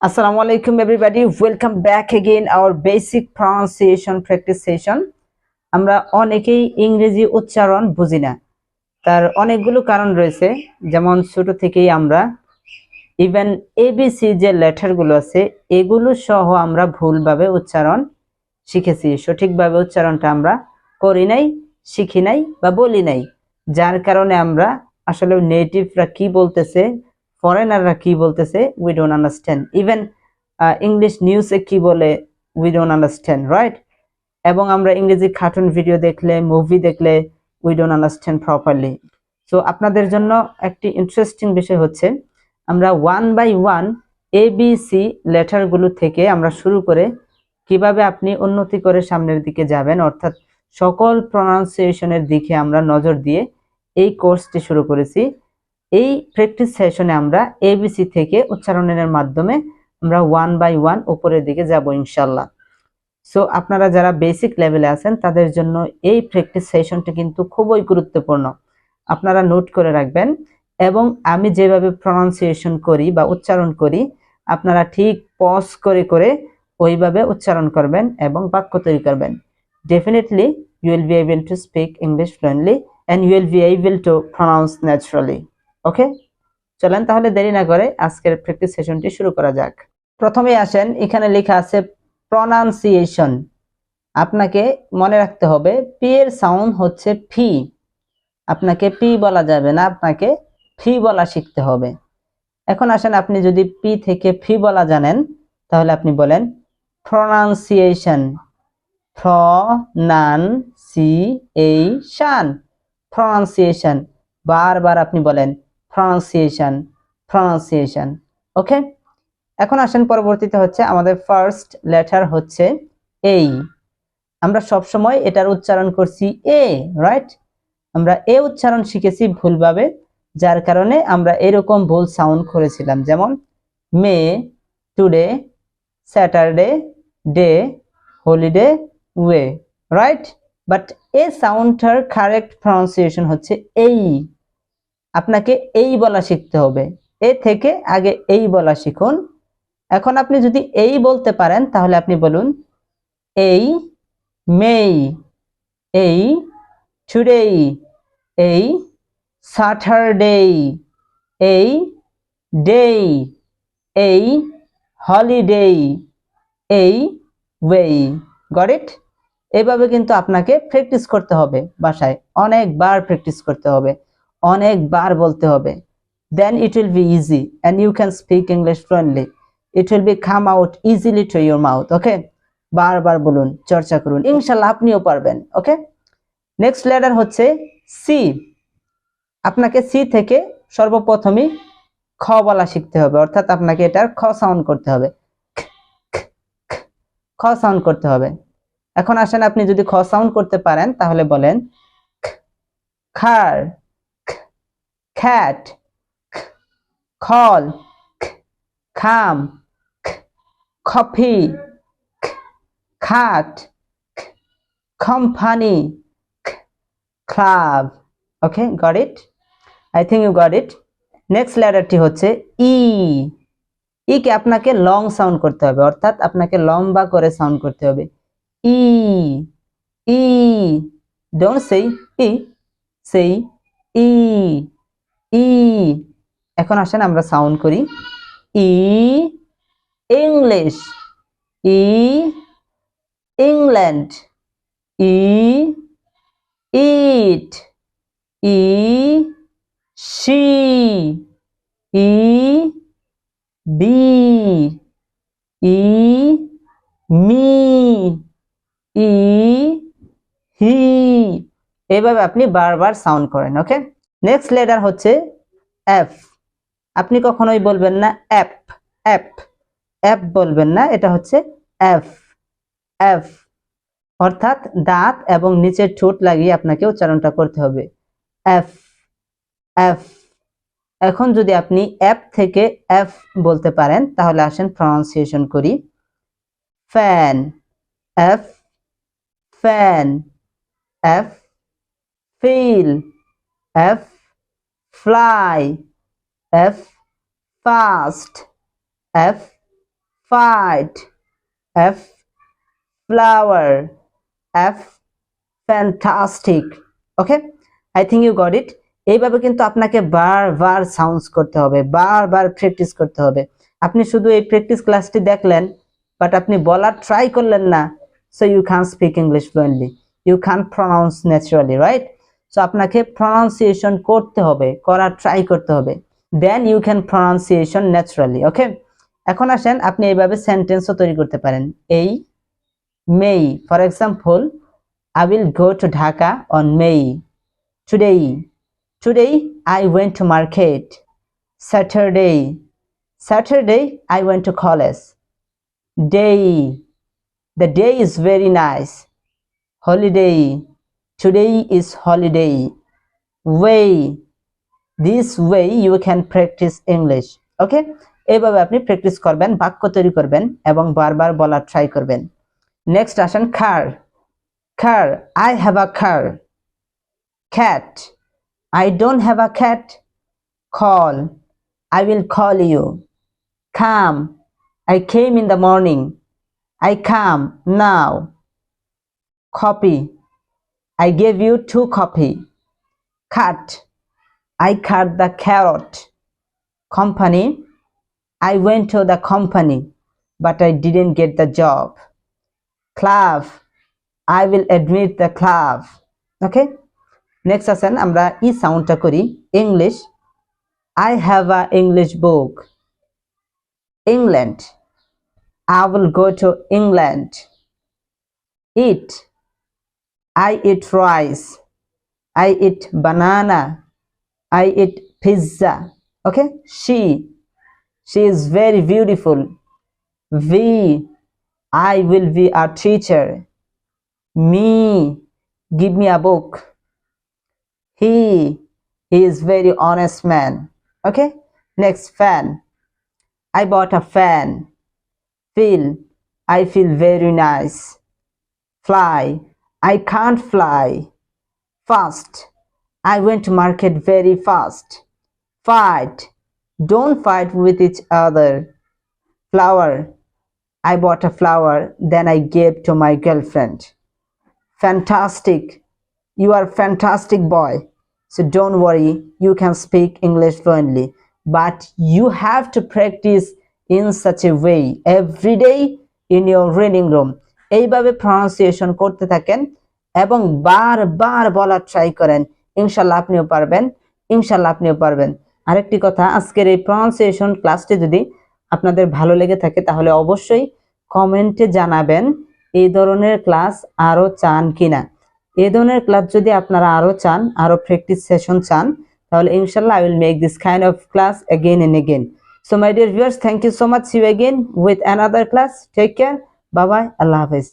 Assalamu alaikum everybody, welcome back again our basic pronunciation practice session. আমরা অনেকেই ইংরেজি উচ্চারণ বুঝি না। তার অনেকগুলো কারণ রয়েছে, যেমন ছোট থেকেই আমরা ইভেন এবিসি যে লেটারগুলো আছে এগুলো সহ আমরা ভুলভাবে উচ্চারণ শিখেছি, সঠিকভাবে উচ্চারণটা আমরা করি নাই, শিখি নাই বা বলি নাই, যার কারণে আমরা আসলে নেটিভরা কি বলতেছে, ফরেনাররা কি বলতেছে, we don't understand. Even English নিউজে কি বলে, উই ডোন্ট আন্ডারস্ট্যান্ড, রাইট? এবং আমরা ইংরেজি কার্টুন ভিডিও দেখলে, মুভি দেখলে we don't understand properly. So আপনাদের জন্য একটি ইন্টারেস্টিং বিষয় হচ্ছে, আমরা ওয়ান বাই ওয়ান এবিসি লেটারগুলো থেকে আমরা শুরু করে কিভাবে আপনি উন্নতি করে সামনের দিকে যাবেন, অর্থাৎ সকল প্রনাউন্সিয়েশনের দিকে আমরা নজর দিয়ে এই কোর্সটি শুরু করেছি। এই প্র্যাকটিস সেশনে আমরা এবিসি থেকে উচ্চারণের মাধ্যমে আমরা ওয়ান বাই ওয়ান উপরের দিকে যাব ইনশাল্লাহ। সো আপনারা যারা বেসিক লেভেলে আছেন তাদের জন্য এই প্র্যাকটিস সেশনটি কিন্তু খুবই গুরুত্বপূর্ণ, আপনারা নোট করে রাখবেন। এবং আমি যেভাবে প্রনাউন্সিয়েশন করি বা উচ্চারণ করি আপনারা ঠিক পজ করে করে ওইভাবে উচ্চারণ করবেন এবং বাক্য তৈরি করবেন। Definitely you will be able to speak English fluently and you will be able to pronounce naturally. ওকে, চলেন তাহলে দেরি না করে আজকের প্র্যাকটিস সেশনটি শুরু করা যাক। প্রথমে আসেন, এখানে লেখা আছে প্রনাউন্সিয়েশন। আপনাকে মনে রাখতে হবে পি এর সাউন্ড হচ্ছে ফি। আপনাকে পি বলা যাবে না, আপনাকে ফি বলা শিখতে হবে। এখন আসেন, আপনি যদি পি থেকে ফি বলা জানেন তাহলে আপনি বলেন প্রনাউন্সিয়েশন। প্রনাউন্সিয়েশন, প্রনাউন্সিয়েশন, বারবার আপনি বলেন প্রনাউন্সিয়েশন, প্রনাউন্সিয়েশন। ওকে, এখন আসেন পরবর্তীতে হচ্ছে আমাদের ফার্স্ট লেটার হচ্ছে এই। আমরা সব সময় এটার উচ্চারণ করছি এ, রাইট? আমরা এ উচ্চারণ শিখেছি ভুলভাবে, যার কারণে আমরা এরকম ভুল সাউন্ড করেছিলাম, যেমন May, today, Saturday, day, holiday, way, right? But A সাউন্ডটার কারেক্ট প্রনাউন্সিয়েশন হচ্ছে এই। আপনাকে এই বলা শিখতে হবে, এ থেকে আগে এই বলা শিখুন। এখন আপনি যদি এই বলতে পারেন তাহলে আপনি বলুন এই মেই, এই টুডে, এই স্যাটারডে, এই ডে, এই হলিডে, এই ওয়ে। Got it? এভাবে কিন্তু আপনাকে প্র্যাকটিস করতে হবে, বাসায় অনেকবার প্র্যাকটিস করতে হবে, অনেকবার বলতে হবে। Then it will be easy and you can speak English fluently. It will be come out easily to your mouth. Okay, বারবার বলুন, চর্চা করুন, ইনশাআল্লাহ আপনিও পারবেন। ওকে, নেক্সট লেটার হচ্ছে সি। আপনাকে সি থেকে সর্বপ্রথমে খ বলা শিখতে হবে, অর্থাৎ আপনাকে এটার খ সাউন্ড করতে হবে, খ সাউন্ড করতে হবে। এখন আসেন, আপনি যদি খ সাউন্ড করতে পারেন তাহলে বলেন খার, খ্যাট, খল, খাম, কফি, খাট, company, club. Okay, got it? I think you got it. Next লেটারটি হচ্ছে ই। ই কে আপনাকে লং সাউন্ড করতে হবে, অর্থাৎ আপনাকে লম্বা করে সাউন্ড করতে হবে। ই, ই, ডোন্ট সে ই, সেই ই, ই। এখন আসেন আমরা সাউন্ড করি E, English, E, England, E, eat, E, she, E, be, E, me, E, he. এভাবে আপনি বারবার সাউন্ড করেন। ওকে, নেক্সট লেটার হচ্ছে এফ। আপনি কখনোই বলবেন না অ্যাপ, অ্যাপ, অ্যাপ বলবেন না, এটা হচ্ছে এফ, এফ, অর্থাৎ দাঁত এবং নিচের ঠোঁট লাগিয়ে আপনাকে উচ্চারণটা করতে হবে, এফ, এফ। এখন যদি আপনি অ্যাপ থেকে এফ বলতে পারেন তাহলে আসেন প্রনাউন্সিয়েশন করি। Fan, F, fan, F, feel, F, fly, F, fast, F, fight, F, flower, F, fantastic. Okay, I think you got it. এইভাবে কিন্তু আপনাকে বারবার সাউন্ডস করতে হবে, বারবার প্র্যাকটিস করতে হবে। আপনি শুধু এই প্র্যাকটিস ক্লাসটি দেখলেন, বাট আপনি বলার ট্রাই করলেন না, so you can speak English fluently, you can pronounce naturally, right? So আপনাকে প্রনাউন্সিয়েশন করতে হবে, করার ট্রাই করতে হবে, then you can pronunciation naturally. Okay, এখন আসেন আপনি এইভাবে সেন্টেন্সও তৈরি করতে পারেন। এই May, for example, I will go to Dhaka on May. Today I went to market. Saturday I went to college. Day, the day is very nice. Holiday, today is holiday. Way, this way you can practice English. Okay, এইভাবে আপনি practice করবেন, বাক্য তৈরি করবেন এবং বারবার বলার try করবেন। নেক্সট আসেন car, I have a car. Cat, I don't have a cat. Call, I will call you. Come, I came in the morning. I come now. Copy, I gave you 2 copy. Cut, I cut the carrot. Company, I went to the company, but I didn't get the job. Club, I will admit the club. Okay, next আসেন আমরা ই সাউন্ডটা করি। English, I have a English book. England, I will go to England. Eat, I eat rice. I eat banana. I eat pizza. Okay, she is very beautiful. We, I will be a teacher. Me, give me a book. He is very honest man. Okay, next fan, I bought a fan. Feel, I feel very nice. Fly, I can't fly. Fast, I went to market very fast. Fight, don't fight with each other. Flower, I bought a flower, then I gave to my girlfriend. Fantastic, you are a fantastic boy. So don't worry, you can speak English fluently, but you have to practice in such a way every day in your reading room. এইভাবে pronunciation করতে থাকেন এবং বারবার বলার try করেন, ইনশাআল্লাহ আপনিও পারবেন, ইনশাআল্লাহ আপনিও পারবেন। আরেকটি কথা, আজকের এই প্রনাউন্সিয়েশন ক্লাসটি যদি আপনাদের ভালো লেগে থাকে তাহলে অবশ্যই কমেন্টে জানাবেন এই ধরনের ক্লাস আরো চান কিনা। এই ধরনের ক্লাস যদি আপনারা আরো চান, আরো প্র্যাকটিস সেশন চান, তাহলে ইনশাআল্লাহ I will make this kind of class again and again. So my dear viewers, thank you so much. See you again with another class. Take care. Bye bye. Allah Hafiz.